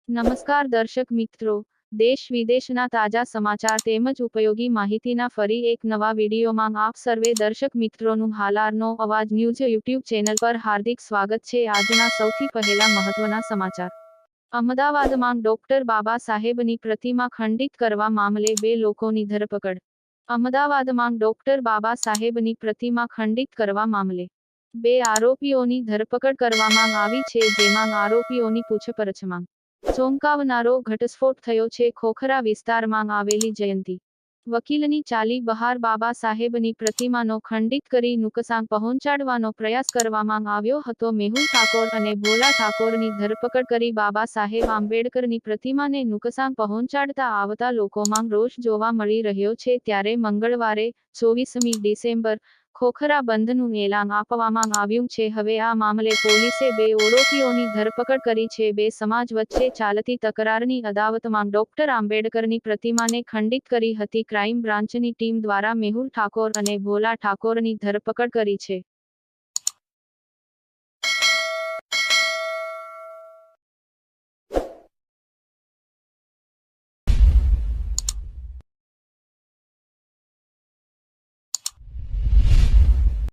નમસ્કાર દર્શક મિત્રો, દેશ વિદેશના તાજા સમાચાર તેમજ ઉપયોગી માહિતીના ફરી એક નવા વિડીયોમાં આપ સર્વે દર્શક મિત્રોનું હાલારનો અવાજ ન્યૂઝ યુટ્યુબ ચેનલ પર હાર્દિક સ્વાગત છે। આજના સૌથી પહેલા મહત્વના સમાચાર। અમદાવાદમાં ડોક્ટર બાબા સાહેબની પ્રતિમા ખંડિત કરવા મામલે બે લોકોની ધરપકડ। અમદાવાદમાં ડોક્ટર બાબા સાહેબની પ્રતિમા ખંડિત કરવા મામલે બે આરોપીઓની ધરપકડ કરવામાં આવી છે, જેમાં આરોપીઓની પૂછપરછમાં ચોંકાવનારો ઘટસ્ફોટ થયો છે। ખોખરા વિસ્તારમાં આવેલી જયંતી વકીલની ચાલી બહાર બાબા સાહેબની પ્રતિમાનો ખંડિત કરી નુકસાન પહોંચાડવાનો પ્રયાસ કરવામાં આવ્યો હતો। મેહુલ ઠાકોર અને ભોલા ઠાકોરની ધરપકડ કરી બાબા સાહેબ આંબેડકરની પ્રતિમાને નુકસાન પહોંચાડતા આવતા લોકોમાં રોષ જોવા મળી રહ્યો છે। ત્યારે મંગળવારે 24મી ડિસેમ્બર ખોખરા બંધનું એલાન આપવામાં આવ્યું છે। હવે આ મામલે પોલીસે બે આરોપીઓની ધરપકડ કરી છે। બે સમાજ વચ્ચે ચાલતી તકરારની અદાવતમાં ડોક્ટર આંબેડકરની પ્રતિમાને ખંડિત કરી હતી। ક્રાઇમ બ્રાન્ચની ટીમ દ્વારા મેહુલ ઠાકોર અને ભોલા ઠાકોરની ધરપકડ કરી છે।